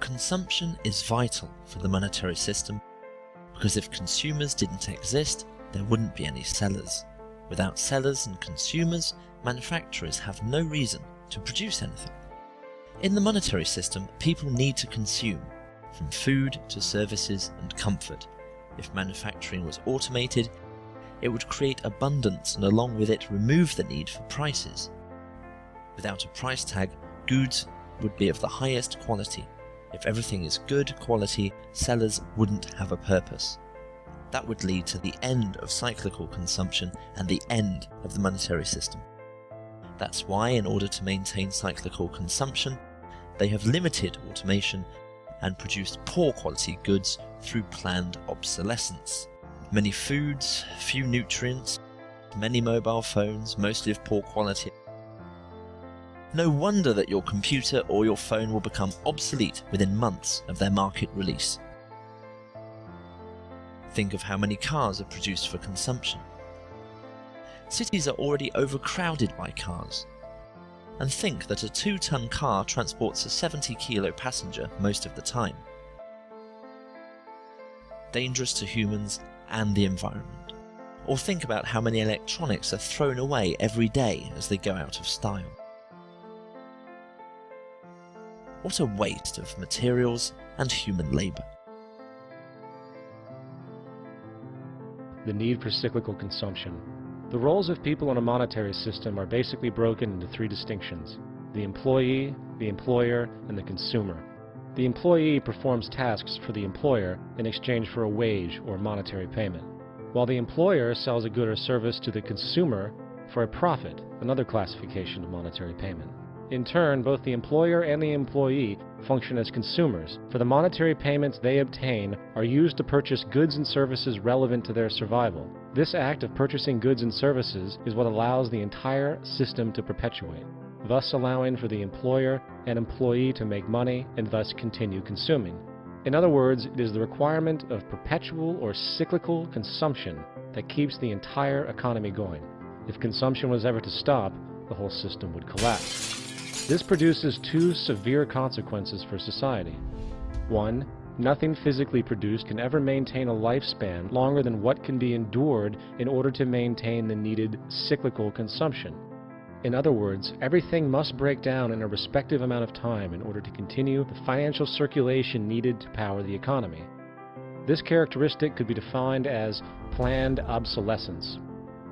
consumption is vital for the monetary system, because if consumers didn't exist, there wouldn't be any sellers. Without sellers and consumers, manufacturers have no reason to produce anything. In the monetary system, people need to consume, from food to services and comfort. If manufacturing was automated, it would create abundance and along with it remove the need for prices. Without a price tag, goods would be of the highest quality. If everything is good quality, sellers wouldn't have a purpose. That would lead to the end of cyclical consumption and the end of the monetary system. That's why, in order to maintain cyclical consumption, they have limited automation and produced poor quality goods through planned obsolescence. Many foods, few nutrients, many mobile phones, mostly of poor quality. No wonder that your computer or your phone will become obsolete within months of their market release. Think of how many cars are produced for consumption. Cities are already overcrowded by cars. And think that a 2-ton car transports a 70-kilo passenger most of the time. Dangerous to humans and the environment. Or think about how many electronics are thrown away every day as they go out of style. What a waste of materials and human labour. The need for cyclical consumption. The roles of people in a monetary system are basically broken into 3 distinctions: the employee, the employer, and the consumer. The employee performs tasks for the employer in exchange for a wage or monetary payment, while the employer sells a good or service to the consumer for a profit, another classification of monetary payment. In turn, both the employer and the employee function as consumers, for the monetary payments they obtain are used to purchase goods and services relevant to their survival. This act of purchasing goods and services is what allows the entire system to perpetuate, thus allowing for the employer and employee to make money and thus continue consuming. In other words, it is the requirement of perpetual or cyclical consumption that keeps the entire economy going. If consumption was ever to stop, the whole system would collapse. This produces 2 severe consequences for society. 1. Nothing physically produced can ever maintain a lifespan longer than what can be endured in order to maintain the needed cyclical consumption. In other words, everything must break down in a respective amount of time in order to continue the financial circulation needed to power the economy. This characteristic could be defined as planned obsolescence.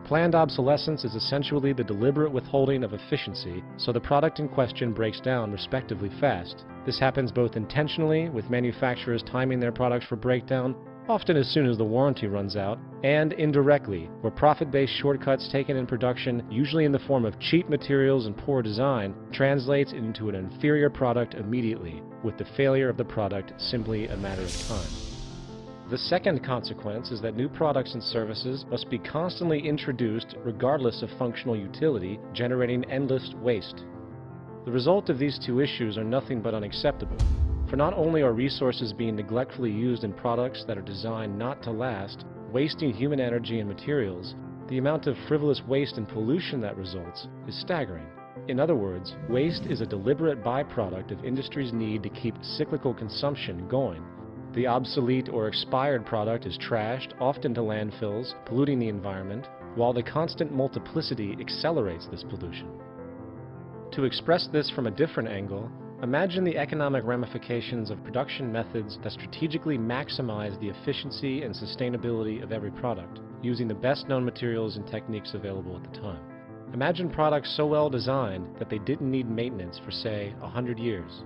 Planned obsolescence is essentially the deliberate withholding of efficiency, so the product in question breaks down respectively fast. This happens both intentionally, with manufacturers timing their products for breakdown, often as soon as the warranty runs out, and indirectly, where profit-based shortcuts taken in production, usually in the form of cheap materials and poor design, translates into an inferior product immediately, with the failure of the product simply a matter of time. The second consequence is that new products and services must be constantly introduced regardless of functional utility, generating endless waste. The result of these 2 issues are nothing but unacceptable, for not only are resources being neglectfully used in products that are designed not to last, wasting human energy and materials, the amount of frivolous waste and pollution that results is staggering. In other words, waste is a deliberate byproduct of industry's need to keep cyclical consumption going. The obsolete or expired product is trashed, often to landfills, polluting the environment, while the constant multiplicity accelerates this pollution. To express this from a different angle, imagine the economic ramifications of production methods that strategically maximize the efficiency and sustainability of every product, using the best known materials and techniques available at the time. Imagine products so well designed that they didn't need maintenance for, say, 100 years.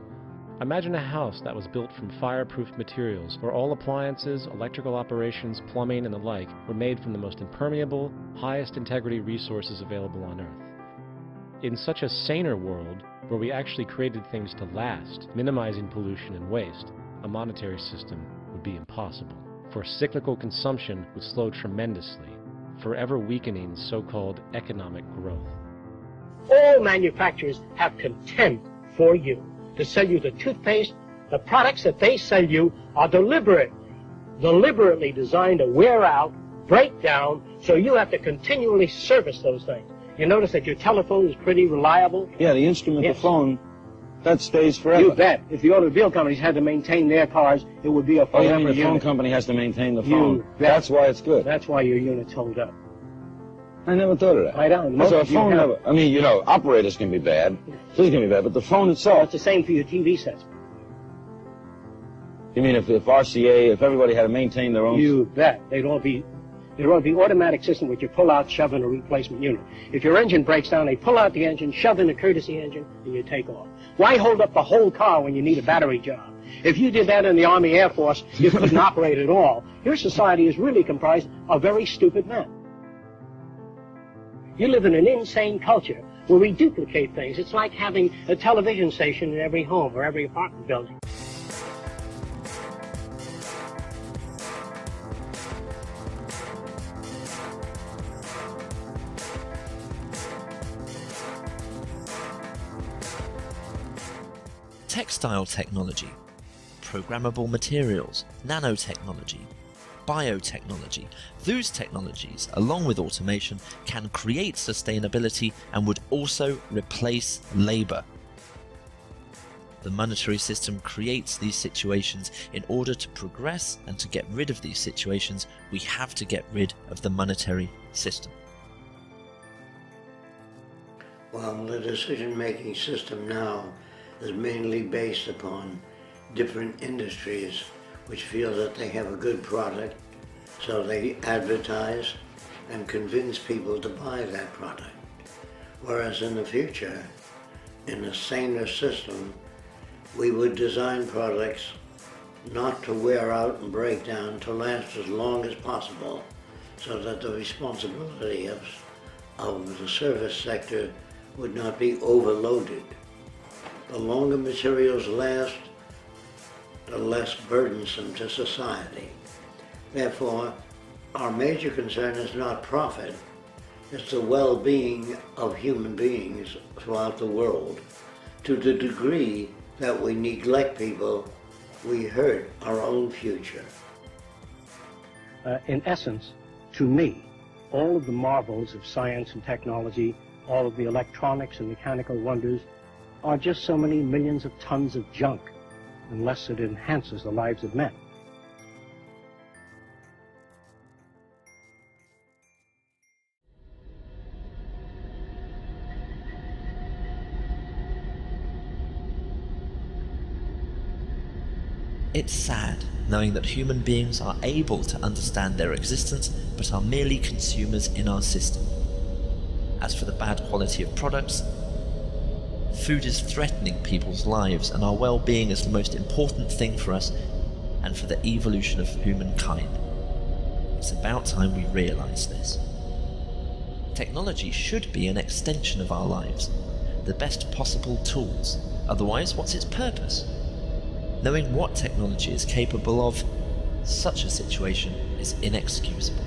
Imagine a house that was built from fireproof materials, where all appliances, electrical operations, plumbing, and the like were made from the most impermeable, highest integrity resources available on Earth. In such a saner world, where we actually created things to last, minimizing pollution and waste, a monetary system would be impossible, for cyclical consumption would slow tremendously, forever weakening so-called economic growth. All manufacturers have contempt for you. To sell you the toothpaste, the products that they sell you are deliberately designed to wear out, break down, so you have to continually service those things. You notice that your telephone is pretty reliable? Yeah, the instrument, yes. The phone That stays forever. You bet. If the automobile companies had to maintain their cars, it would be a Oh, you forever mean the phone unit. company has to maintain the You phone? bet. That's why it's good. That's why your unit's hold up. I never thought of that. I don't. So a Most of you phone have- never... I mean, you know, operators can be bad. Things can be bad, but the phone So itself... it's the same for your TV sets. You mean if RCA, if everybody had to maintain their own... You bet. They'd all be automatic system which you pull out, shove in a replacement unit. If your engine breaks down, they pull out the engine, shove in a courtesy engine, and you take off. Why hold up the whole car when you need a battery job? If you did that in the Army Air Force, you couldn't operate at all. Your society is really comprised of very stupid men. You live in an insane culture where we duplicate things. It's like having a television station in every home or every apartment building. Textile technology, programmable materials, nanotechnology, biotechnology. Those technologies, along with automation, can create sustainability and would also replace labor. The monetary system creates these situations. In order to progress and to get rid of these situations, we have to get rid of the monetary system. Well, the decision-making system now is mainly based upon different industries which feel that they have a good product, so they advertise and convince people to buy that product. Whereas in the future, in a saner system, we would design products not to wear out and break down, to last as long as possible, so that the responsibility of the service sector would not be overloaded. The longer materials last, the less burdensome to society. Therefore, our major concern is not profit, it's the well-being of human beings throughout the world. To the degree that we neglect people, we hurt our own future. In essence, to me, all of the marvels of science and technology, all of the electronics and mechanical wonders, are just so many millions of tons of junk, unless it enhances the lives of men. It's sad knowing that human beings are able to understand their existence but are merely consumers in our system. As for the bad quality of products, food is threatening people's lives, and our well-being is the most important thing for us and for the evolution of humankind. It's about time we realize this. Technology should be an extension of our lives, the best possible tools. Otherwise, what's its purpose? Knowing what technology is capable of, such a situation is inexcusable.